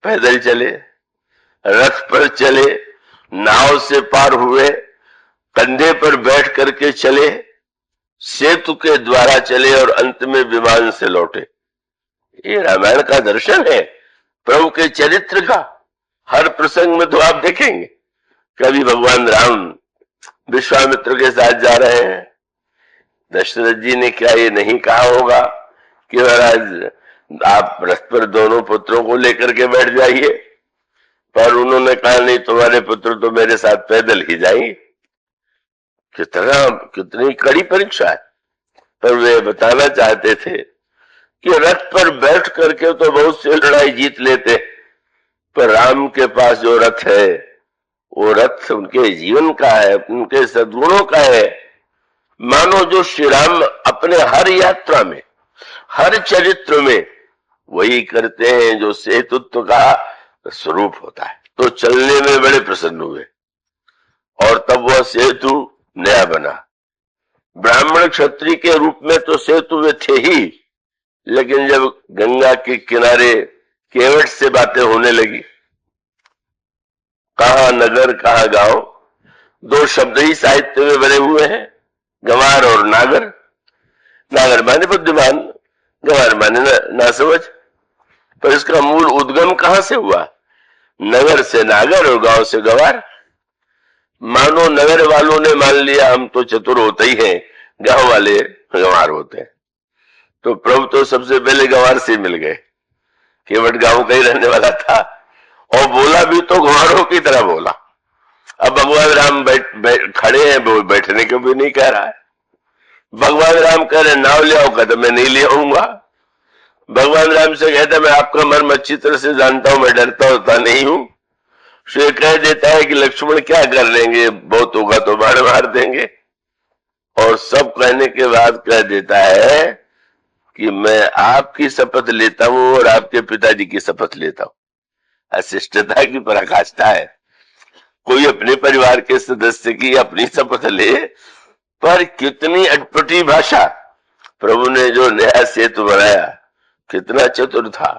पैदल चले, रथ पर चले, नाव से पार हुए, कंधे पर बैठ करके चले, सेतु के द्वारा चले और अंत में विमान से लौटे। ये रामायण का दर्शन है प्रभु के चरित्र का। हर प्रसंग में तो आप देखेंगे, कभी भगवान राम विश्वामित्र के साथ जा रहे हैं, दशरथ जी ने क्या ये नहीं कहा होगा कि महाराज आप रथ पर दोनों पुत्रों को लेकर के बैठ जाइए, पर उन्होंने कहा नहीं, तुम्हारे पुत्र तो मेरे साथ पैदल ही जाएंगे। कितनी कड़ी परीक्षा है। पर वे बताना चाहते थे कि रथ पर बैठ करके तो बहुत सी लड़ाई जीत लेते, पर राम के पास जो रथ है वो रथ उनके जीवन का है, उनके सद्गुणों का है। मानो जो श्री राम अपने हर यात्रा में, हर चरित्र में वही करते हैं जो सेतुत्व का स्वरूप होता है। तो चलने में बड़े प्रसन्न हुए और तब वह सेतु नया बना। ब्राह्मण क्षत्रिय के रूप में तो सेतु वे थे ही, लेकिन जब गंगा के किनारे केवट से बातें होने लगी, कहां नगर कहां गांव, दो शब्द ही साहित्य में बने हुए हैं, गंवार और नागर। नागर माने बुद्धिमान, गंवार माने ना समझ। पर इसका मूल उद्गम कहां से हुआ? नगर से नागर और गांव से गंवार। मानो नगर वालों ने मान लिया हम तो चतुर होते ही हैं, गांव वाले गंवार होते हैं। तो प्रभु तो सबसे पहले गंवार से मिल गए। केवट गांव का ही रहने वाला था और बोला भी तो गंवारों की तरह बोला। अब भगवान राम खड़े हैं, वो बैठने को भी नहीं कह रहा है। भगवान राम कह रहे नाव ले आओ, कहते मैं नहीं ले आऊंगा। भगवान राम से कहता मैं आपका मर्म अच्छी तरह से जानता हूं, मैं डरता होता नहीं हूं। श्री कह देता है कि लक्ष्मण क्या कर लेंगे, बहुत होगा तो बाण मार देंगे। और सब कहने के बाद कह देता है कि मैं आपकी शपथ लेता हूं और आपके पिताजी की शपथ लेता हूं। अशिष्टता की पराकाष्ठा है। कोई अपने परिवार के सदस्य की अपनी शपथ ले, पर कितनी अटपटी भाषा। प्रभु ने जो नया सेतु बनाया कितना चतुर था।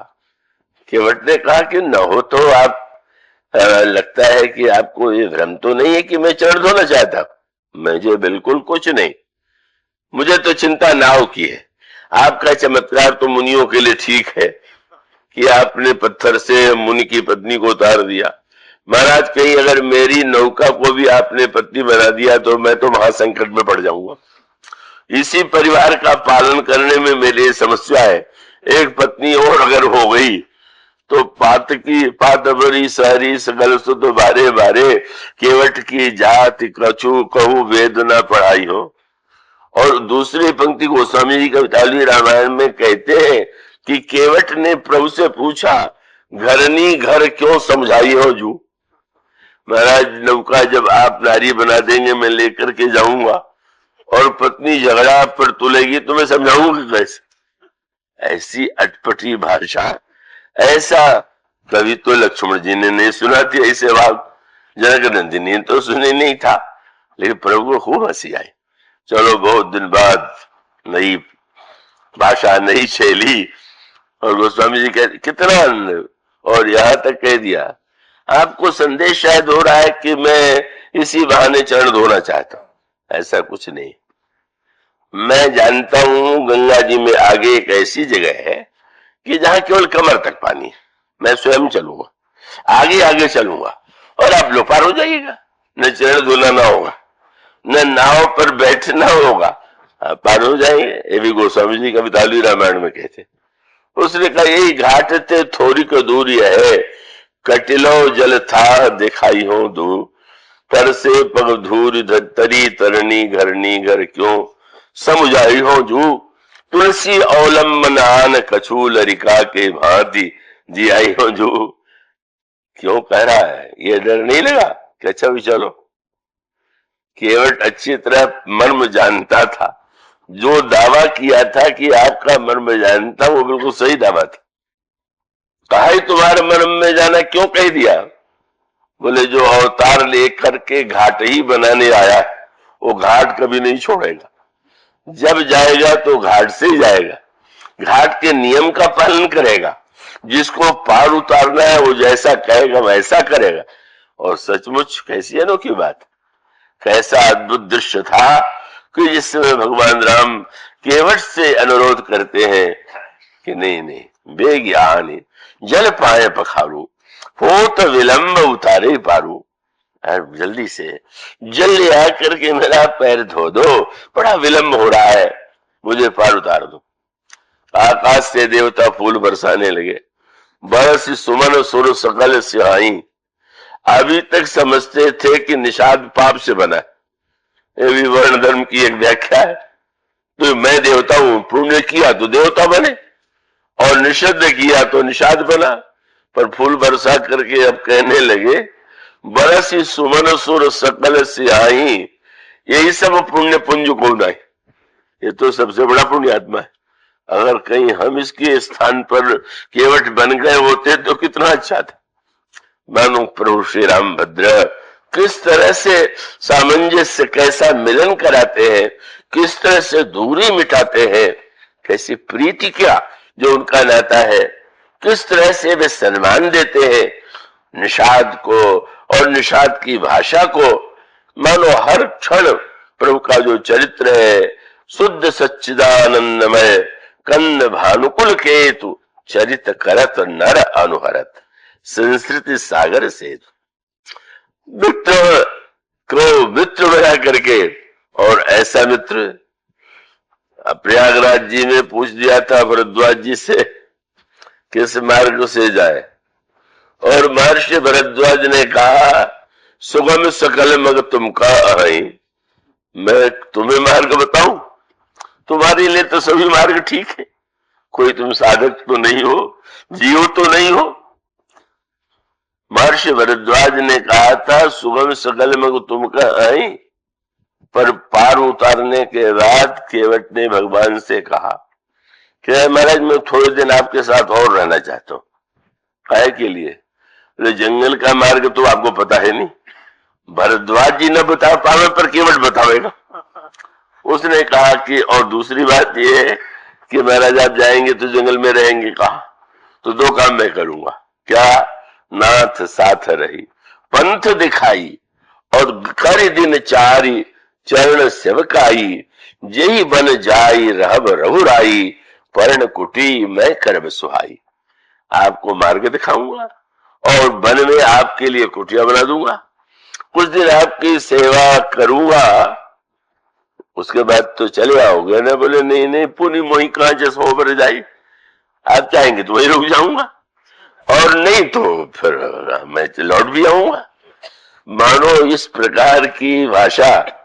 केवट ने कहा कि न हो तो आप लगता है कि आपको ये भ्रम तो नहीं है कि मैं चरण धोना चाहता, मुझे बिल्कुल कुछ नहीं, मुझे तो चिंता नाव की है। आपका चमत्कार तो मुनियों के लिए ठीक है कि आपने पत्थर से मुनि की पत्नी को उतार दिया। महाराज कहीं अगर मेरी नौका को भी आपने पत्नी बना दिया तो मैं तो महासंकट में पड़ जाऊंगा। इसी परिवार का पालन करने में मेरी समस्या है। एक पत्नी और अगर हो गई तो पातबरी सारी सकल सुध बारे बारे, केवट की जाति कछु कहू वेद न पढ़ाई हो। और दूसरी पंक्ति गोस्वामी जी कवितावली रामायण में कहते हैं कि केवट ने प्रभु से पूछा घरनी घर क्यों समझाई हो जू। महाराज नौका जब आप नारी बना देंगे मैं लेकर के जाऊंगा और पत्नी झगड़ा पर तुलेगी तो मैं समझाऊंगा कैसे? ऐसी अटपटी भाषा, ऐसा कभी तो लक्ष्मण जी ने नहीं सुना थी ऐसे बात, जनक नंदिनी तो सुनी नहीं था, लेकिन प्रभु को खूब हंसी आई। चलो बहुत दिन बाद नई भाषा, नई शैली, और गोस्वामी जी कहते कितना आनंद। और यहां तक कह दिया आपको संदेश शायद हो रहा है कि मैं इसी बहाने चरण धोना चाहता हूं। ऐसा कुछ नहीं। मैं जानता हूं गंगा जी में आगे एक ऐसी जगह है कि जहां केवल कमर तक पानी है। मैं स्वयं चलूंगा, आगे आगे चलूंगा और आप लोग पार हो जाइएगा। न चरण धोना ना होगा, न नाव पर बैठना होगा, आप पार हो जाएंगे। ये भी गोस्वामी जी कवितावली रामायण में कहते। उसने कहा यही घाट थे थोड़ी को दूरी है, कटिलो जल था दिखाई हो दूर, पर से पग धूर तरी तरनी घरनी घर क्यों समुझाई हो जू, तुलसी अवलंबनान कछू लरिका के भांति जी आई हो जू। क्यों कह रहा है? ये डर नहीं लगा कि अच्छा भी चलो? केवट अच्छी तरह मर्म जानता था। जो दावा किया था कि आपका मर्म जानता, वो बिल्कुल सही दावा था। कहा ही तुम्हारे मर्म में जाना क्यों कह दिया? बोले जो अवतार लेकर के घाट ही बनाने आया वो घाट कभी नहीं छोड़ेगा। जब जाएगा तो घाट से ही जाएगा, घाट के नियम का पालन करेगा। जिसको पार उतारना है वो जैसा कहेगा वैसा करेगा। और सचमुच कैसी अनोखी बात, कैसा अद्भुत दृश्य था कि जिस समय भगवान राम केवट से अनुरोध करते हैं कि नहीं नहीं बेज्ञान जल पाए पखारू, हो तो विलंब उतारे पारू, जल्दी से जल ले आकर के मेरा पैर धो दो, बड़ा विलंब हो रहा है, मुझे पार उतार दो। आकाश से देवता फूल बरसाने लगे, बरस सुमन सुर सकल सिहाई। अभी तक समझते थे कि निषाद पाप से बना, ये भी वर्ण धर्म की एक व्याख्या है। तो मैं देवता हूं, पुण्य किया तो देवता बने और निषिद्ध किया तो निषाद बना। पर फूल बरसा करके अब कहने लगे बरसी सुमन सुर सकल सिहाई, यही सब पुण्य पुंज को नहीं, ये तो सबसे बड़ा पुण्य आत्मा है। अगर कहीं हम इसके स्थान पर केवट बन गए होते तो कितना अच्छा था। मानो प्रभु श्री रामभद्र किस तरह से सामंजस्य, कैसा मिलन कराते हैं, किस तरह से दूरी मिटाते हैं, कैसी प्रीति क्या जो उनका नाता है, किस तरह से वे सम्मान देते हैं निषाद को और निषाद की भाषा को। मानो हर क्षण प्रभु का जो चरित्र है, शुद्ध सच्चिदानंदमय कंद भानुकुल केतु, चरित करत नर अनुहरत, संस्कृति सागर से मित्र को मित्र बना करके। और ऐसा मित्र प्रयागराज जी में पूछ दिया था भरद्वाज जी से किस मार्ग से जाए, और महर्षि भरद्वाज ने कहा सुगम सकल मग तुमका अहि, मैं तुम्हें मार्ग बताऊं, तुम्हारे लिए तो सभी मार्ग ठीक है, कोई तुम साधक तो नहीं हो, जीव तो नहीं हो। महर्षि भरद्वाज ने कहा था सुगम सकल मग तुमका अहि, पर पार उतारने के बाद केवट ने भगवान से कहा कि महाराज मैं थोड़े दिन आपके साथ और रहना चाहता हूं। काहे के लिए? जंगल का मार्ग तो आपको पता है नहीं, भरद्वाज जी न बता पावे पर केवट बतावेगा। उसने कहा कि और दूसरी बात यह है कि महाराज आप जाएंगे तो जंगल में रहेंगे कहा, तो दो काम मैं करूंगा। क्या? नाथ साथ रही पंथ दिखाई और कर दिन चारी चरण सेवकाई, जही बन जाई रहब रघुराई, पर्ण कुटी मैं करब सुहाई। आपको मार्ग दिखाऊंगा और वन में आपके लिए कुटिया बना दूंगा, कुछ दिन आपकी सेवा करूंगा, उसके बाद तो चले आओगे ना। बोले नहीं नहीं पुनी मोही कहां जैसे हो बर जाई, आप चाहेंगे तो वही रुक जाऊंगा और नहीं तो फिर मैं लौट भी आऊंगा। मानो इस प्रकार की भाषा,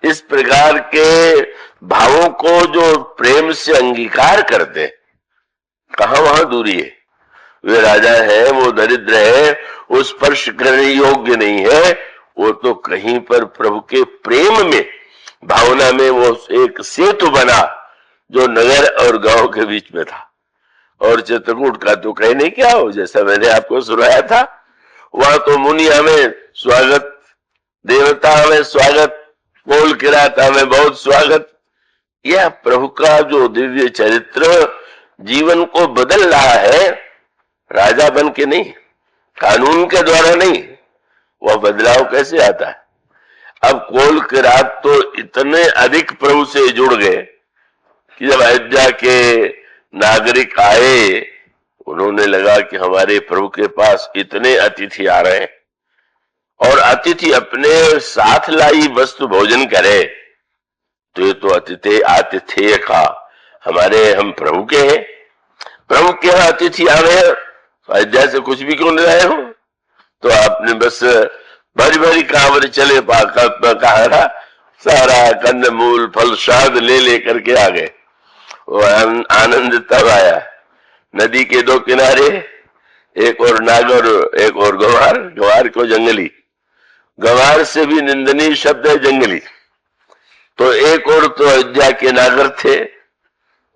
इस प्रकार के भावों को जो प्रेम से अंगीकार करते, कहां वहां दूरी है। वे राजा है, वो दरिद्र है, उस स्पर्श करने योग्य नहीं है, वो तो कहीं पर प्रभु के प्रेम में, भावना में वो एक सेतु बना जो नगर और गांव के बीच में था। और चित्रकूट का तो कहने क्या हो, जैसा मैंने आपको सुनाया था, वहां तो मुनि हमें स्वागत, देवता हमें स्वागत, कोल किराता में बहुत स्वागत। यह प्रभु का जो दिव्य चरित्र जीवन को बदल रहा है, राजा बन के नहीं, कानून के द्वारा नहीं, वह बदलाव कैसे आता है। अब कोल किरात तो इतने अधिक प्रभु से जुड़ गए कि जब अयोध्या के नागरिक आए, उन्होंने लगा कि हमारे प्रभु के पास इतने अतिथि आ रहे हैं और अतिथि अपने साथ लाई वस्तु भोजन करे, तो ये तो अतिथि आतिथ्य का हमारे, हम प्रभु के हैं, प्रभु के यहाँ अतिथि आ रहे हैं, अयोध्या से कुछ भी क्यों नहीं लाए हो। तो आपने बस भरी भरी कांवर चले कहा सारा कंद मूल फल शाद ले लेकर के आ गए। वो आनंद तब आया, नदी के दो किनारे, एक और नागर एक और गंवार, गंवार को जंगली, गंवार से भी निंदनीय शब्द है जंगली। तो एक और तो अयोध्या के नागर थे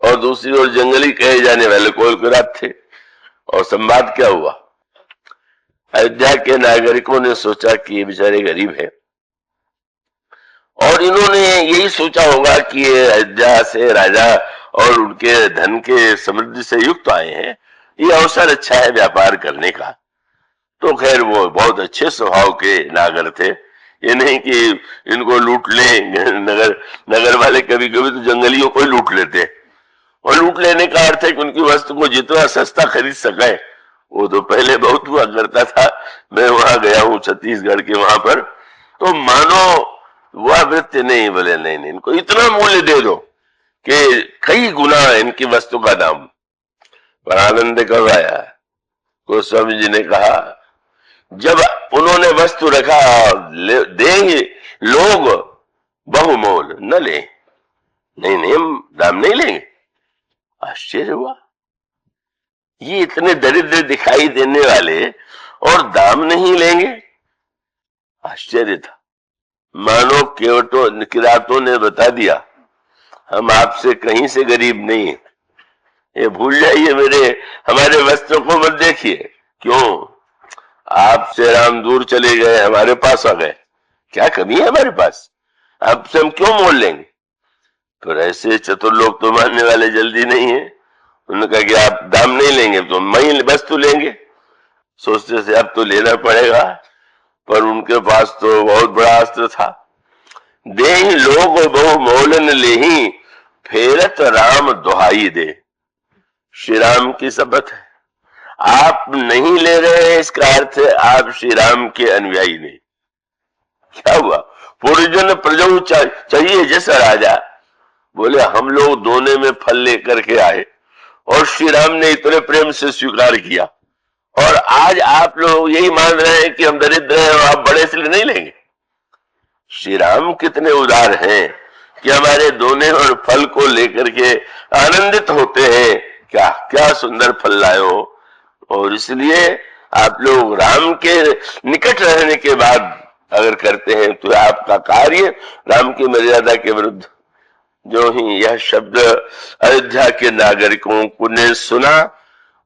और दूसरी ओर जंगली कहे जाने वाले कोल किरात थे। और संवाद क्या हुआ, अयोध्या के नागरिकों ने सोचा कि ये बेचारे गरीब हैं और इन्होंने यही सोचा होगा कि ये अयोध्या से राजा और उनके धन के समृद्धि से युक्त आए हैं, ये अवसर अच्छा है व्यापार करने का। तो खैर वो बहुत अच्छे स्वभाव के नागर थे, ये नहीं कि इनको लूट लें। नगर नगर वाले कभी कभी तो जंगलियों को ही लूट लेते हैं, और लूट लेने का अर्थ है कि उनकी वस्तु को जितना सस्ता खरीद सके। वो तो पहले बहुत हुआ करता था, मैं वहां गया हूं छत्तीसगढ़ के वहां पर, तो मानो वह वृत्ति नहीं, बोले नहीं नहीं, इनको इतना मूल्य दे दो कि कई गुना इनकी वस्तु का दाम। पर आनंद कब आया, गोस्वामी जी ने कहा जब उन्होंने वस्तु रखा, देंगे लोग बहुमोल न ले, नहीं नहीं हम दाम नहीं लेंगे। आश्चर्य हुआ, ये इतने दरिद्र दिखाई देने वाले और दाम नहीं लेंगे, आश्चर्य था। मानो केवटों किरातों ने बता दिया हम आपसे कहीं से गरीब नहीं है, ये भूल जाइए, हमारे वस्त्रों को मत देखिए। क्यों, आपसे राम दूर चले गए, हमारे पास आ गए, क्या कमी है हमारे पास, आपसे हम क्यों मोल लेंगे। तो ऐसे चतुर लोग तो मानने वाले जल्दी नहीं है। उन्होंने कहा कि आप दाम नहीं लेंगे तो मैं वस्तु लेंगे। सोचते थे अब तो लेना पड़ेगा, पर उनके पास तो बहुत बड़ा अस्त्र था। दे लोग बहु मोलन लेही, फेरत राम दुहाई दे। श्री राम की शपथ है, आप नहीं ले रहे हैं, इसका अर्थ है आप श्री राम के अनुयायी नहीं। क्या हुआ, पूर्वजन प्रजो चाहिए जैसा राजा, बोले हम लोग दोने में फल लेकर के आए और श्री राम ने इतने प्रेम से स्वीकार किया, और आज आप लोग यही मान रहे हैं कि हम दरिद्र हैं और आप बड़े इसलिए नहीं लेंगे। श्री राम कितने उदार हैं कि हमारे दोने और फल को लेकर के आनंदित होते हैं, क्या क्या सुंदर फल लाए हो। और इसलिए आप लोग राम के निकट रहने के बाद अगर करते हैं तो आपका कार्य राम की मर्यादा के विरुद्ध। जो ही यह शब्द अयोध्या के नागरिकों को ने सुना,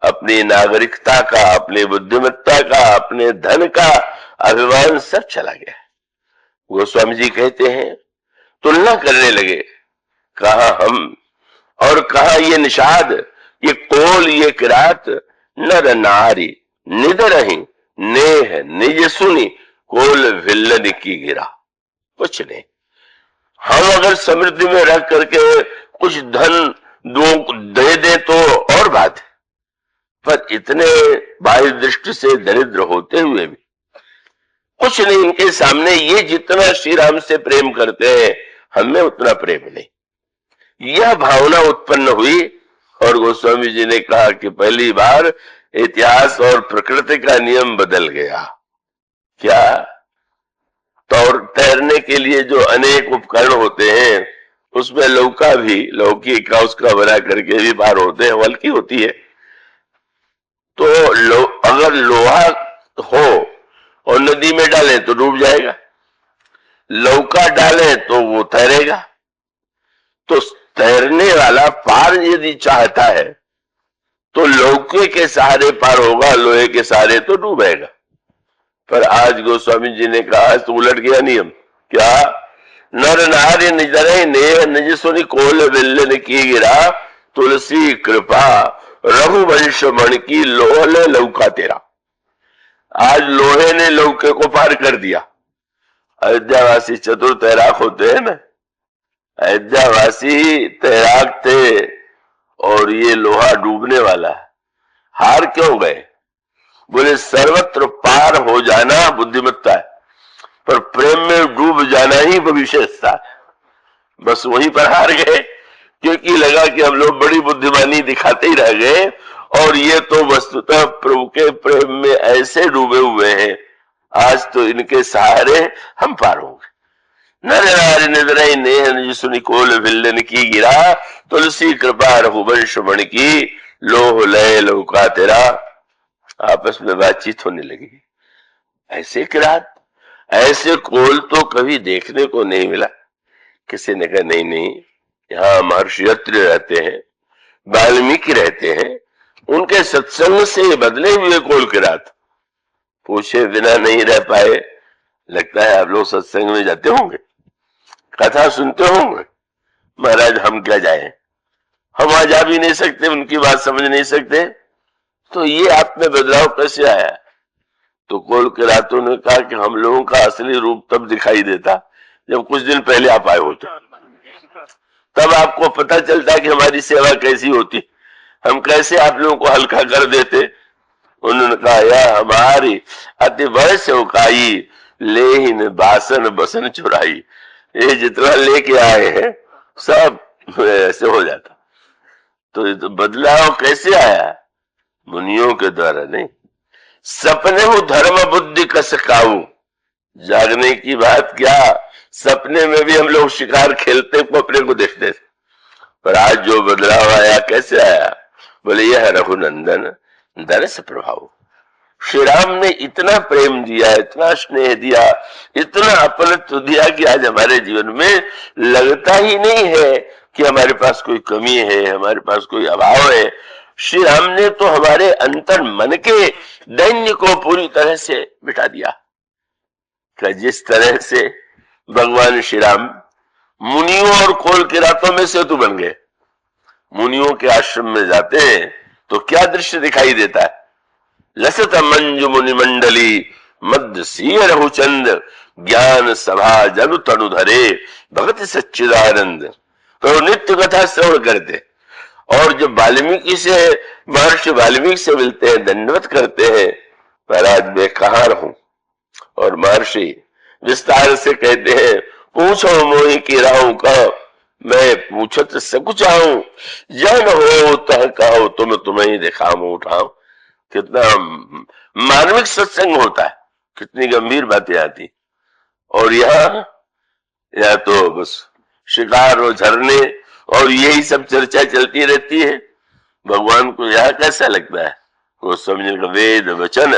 अपनी नागरिकता का, अपनी बुद्धिमत्ता का, अपने धन का अभिमान सब चला गया। गोस्वामी जी कहते हैं तुलना करने लगे, कहा हम और कहा ये निषाद, ये कोल, ये किरात, नर नारी निद रही, नेह निज सुनी, कोल विल्लन की गिरा। कुछ नहीं, हम अगर समृद्धि में रह करके कुछ धन दे दे तो और बात है, पर इतने बाह्य दृष्टि से दरिद्र होते हुए भी कुछ नहीं इनके सामने। ये जितना श्री राम से प्रेम करते हैं, हमें उतना प्रेम नहीं। यह भावना उत्पन्न हुई और गोस्वामी जी ने कहा कि पहली बार इतिहास और प्रकृति का नियम बदल गया। क्या, तो तैरने के लिए जो अनेक उपकरण होते हैं उसमें लौकी का उसका बना करके भी पार होते हैं, हल्की होती है। तो अगर लोहा हो और नदी में डालें तो डूब जाएगा, लौका डालें तो वो तैरेगा। तो तैरने वाला पार यदि चाहता है तो लौके के सहारे पार होगा, लोहे के सहारे तो डूबेगा। पर आज गोस्वामी जी ने कहा तो उलट गया नियम। क्या, नर नारी निजरे ने निज सुनी, कोल विल्लन की गिरा, तुलसी कृपा रघुवंश मण की, लोहे लौका तेरा। आज लोहे ने लौके को पार कर दिया। अयोध्यावासी चतुर तैराक होते हैं ना, अयोध्यावासी तैराक थे और ये लोहा डूबने वाला है, हार क्यों गए। बोले सर्वत्र पार हो जाना बुद्धिमत्ता है, पर प्रेम में डूब जाना ही विशेषता है। बस वहीं पर हार गए, क्योंकि लगा कि हम लोग बड़ी बुद्धिमानी दिखाते ही रह गए और ये तो वस्तुतः प्रभु के प्रेम में ऐसे डूबे हुए हैं, आज तो इनके सहारे हम पार होंगे। नर नारी निद्रई नेह निज सुनि, कोल विल्लन की गिरा, तुलसी कृपा रघुवंश मण की, लोह लय लौका तेरा। आपस में बातचीत होने लगी। ऐसे किरात, ऐसे कोल तो कभी देखने को नहीं मिला। किसी ने कहा नहीं नहीं, यहाँ महर्षि अत्रि रहते हैं, वाल्मीकि रहते हैं, उनके सत्संग से बदले हुए कोल किरात। पूछे बिना नहीं रह पाए। लगता है आप लोग सत्संग में जाते होंगे, कथा सुनते होंगे। महाराज हम क्या जाए, हम वहां जा भी नहीं सकते, उनकी बात समझ नहीं सकते, तो ये आप में बदलाव कैसे आया? तो कोल के रातों ने कहा कि हम लोगों का असली रूप तब दिखाई देता जब कुछ दिन पहले आप आए होते, तब आपको पता चलता कि हमारी सेवा कैसी होती, हम कैसे आप लोगों को हल्का कर देते। उन्होंने कहा, या हमारी अति बड़ सेवकाई लेहिन बासन बसन चुराई, ये जितना लेके आए हैं सब ऐसे हो जाता। तो ये तो बदलाव कैसे आया? मुनियों के द्वारा नहीं। सपने हो धर्म बुद्धि कस काऊ, जागने की बात क्या, सपने में भी हम लोग शिकार खेलते को अपने को देखते थे, पर आज जो बदलाव आया कैसे आया? बोले यह रघुनंदन दरस प्रभाव। श्री राम ने इतना प्रेम दिया, इतना स्नेह दिया, इतना अपनत्व दिया कि आज हमारे जीवन में लगता ही नहीं है कि हमारे पास कोई कमी है, हमारे पास कोई अभाव है। श्री राम ने तो हमारे अंतर मन के दैन्य को पूरी तरह से मिटा दिया। जिस तरह से भगवान श्री राम मुनियों और कोल के रातों में सेतु बन गए, मुनियों के आश्रम में जाते हैं तो क्या दृश्य दिखाई देता है? लसत मंजु मुनि मंडली मध्य सीय रघुचंद, ज्ञान सभा जनु तनु धरे भगत सच्चिदानंद। तो नित्य कथा श्रवण करते, और जब वाल्मीकि से महर्षि वाल्मीकि से मिलते हैं, दंडवत करते हैं, महाराज मैं कहाँ रहूं? और महर्षि विस्तार से कहते हैं, पूछो मोहि की राहु कहो, मैं पूछत सकुच आऊं, जन हो तह कहो तुम तुम्हें ही दिखाऊं उठाऊं। कितना मार्मिक सत्संग होता है, कितनी गंभीर बातें आती। और यह तो बस शिकार और झरने और यही सब चर्चा चलती रहती है। भगवान को यह कैसा लगता है? वो समझने का वेद वचन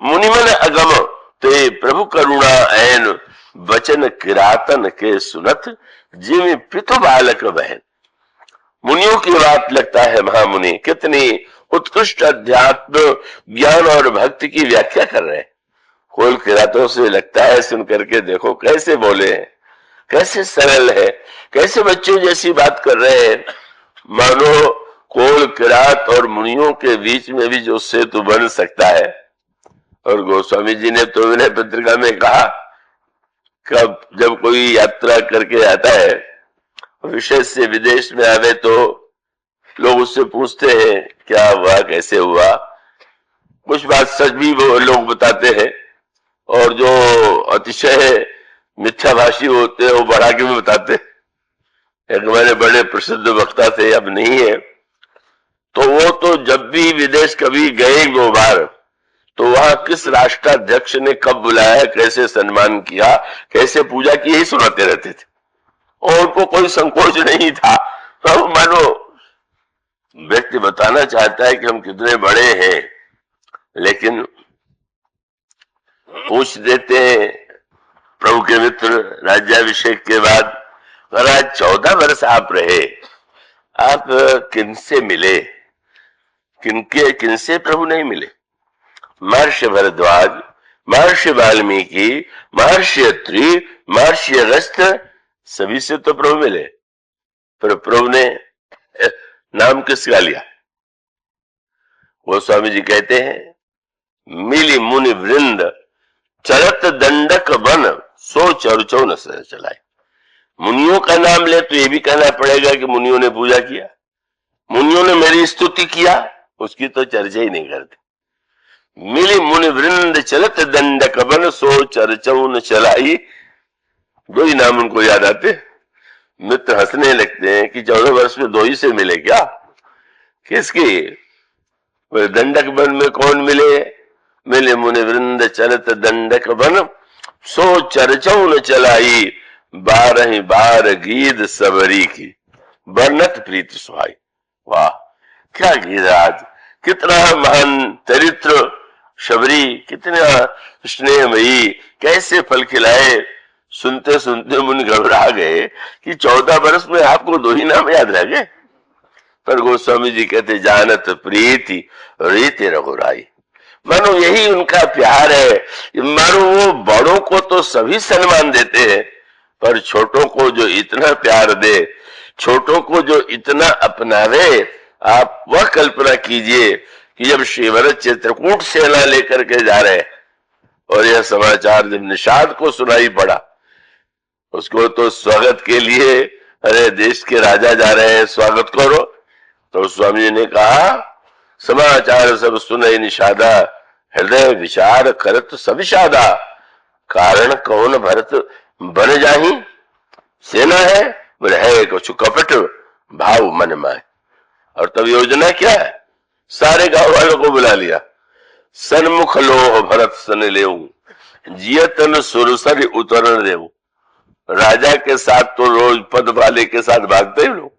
मुनिमन अगम ते प्रभु करुणा ऐन, वचन किरातन के सुनत जिमि पितु बालक बहन। मुनियों की बात लगता है महामुनि कितनी उत्कृष्ट अध्यात्म ज्ञान और भक्ति की व्याख्या कर रहे हैं। कोल के रातों से लगता है सुन करके देखो कैसे बोले हैं, कैसे सरल है, कैसे बच्चों जैसी बात कर रहे हैं। मानो कोल किरात और मुनियों के बीच में भी जो सेतु बन सकता है। और गोस्वामी जी ने तो विनय पत्रिका में कहा, कब जब कोई यात्रा करके आता है, विशेष से विदेश में आवे, तो लोग उससे पूछते हैं क्या हुआ, कैसे हुआ। कुछ बात सच भी वो लोग बताते हैं, और जो अतिशय मिथ्याभाषी होते हैं वो बढ़ा के भी बताते हैं। एक हमारे बड़े प्रसिद्ध वक्ता थे, अब नहीं है, तो वो तो जब भी विदेश कभी गए 2 बार, तो वहां किस राष्ट्राध्यक्ष ने कब बुलाया, कैसे सम्मान किया, कैसे पूजा की, यही सुनाते रहते थे। और उनको कोई संकोच नहीं था। तो मानो व्यक्ति बताना चाहता है कि हम कितने बड़े हैं, लेकिन पूछ देते हैं प्रभु के मित्र राज्याभिषेक के बाद, महाराज 14 वर्ष आप रहे, आप किनसे मिले, किनसे प्रभु नहीं मिले? महर्षि भरद्वाज, महर्षि वाल्मीकि, महर्षि अत्रि, महर्षि अगस्त्य, सभी से तो प्रभु मिले, पर प्रभु ने नाम किसका लिया? गोस्वामी जी कहते हैं, मिली मुनि वृंद चरत दंडक बन, सो चर्चो न चलाए। मुनियों का नाम ले तो ये भी कहना पड़ेगा कि मुनियों ने पूजा किया, मुनियों ने मेरी स्तुति किया, उसकी तो चर्चा ही नहीं करते। मिली मुनि वृंद चलत दंडक बन, सो चर्चो न चलाई। 2 ही नाम उनको याद आते। मित्र हंसने लगते हैं कि 14 वर्ष में 2 ही से मिले क्या? किसकी? दंडक बन में कौन मिले? मिले मुनि वृंद चलत दंडक बन, सो चर्चो न चलाई, 12 बार गीत सबरी की, वर्णत प्रीत सुहाई। वाह क्या गीत! आज कितना महान चरित्र शबरी, कितना स्नेहमयी, कैसे फल खिलाए। सुनते सुनते मुनि घबरा गए कि 14 वर्ष में आपको 2 ही नाम याद रह गए। पर गोस्वामी जी कहते, जानत प्रीति रीति रघुराई। मानो यही उनका प्यार है। मानो वो बड़ों को तो सभी सम्मान देते हैं, पर छोटों को जो इतना प्यार दे, छोटों को जो इतना अपनावे, आप वह कल्पना कीजिए कि जब श्री भरत चित्रकूट सेना लेकर के जा रहे हैं और यह समाचार जब निषाद को सुनाई पड़ा, उसको तो स्वागत के लिए, अरे देश के राजा जा रहे हैं, स्वागत करो। तो स्वामी जी ने कहा, समाचार सब सुने निषादा, हृदय विचार करत सविषादा, कारण कौन भरत बन जाही, सेना है बोले है कुछ कपट भाव मन माए। और तब योजना क्या है, सारे गांव वालों को बुला लिया, सन्मुख लोह भरत सन लेऊ, जियतन सुरसर उतरण देऊ। राजा के साथ तो रोज पद वाले के साथ भागते ही लोग,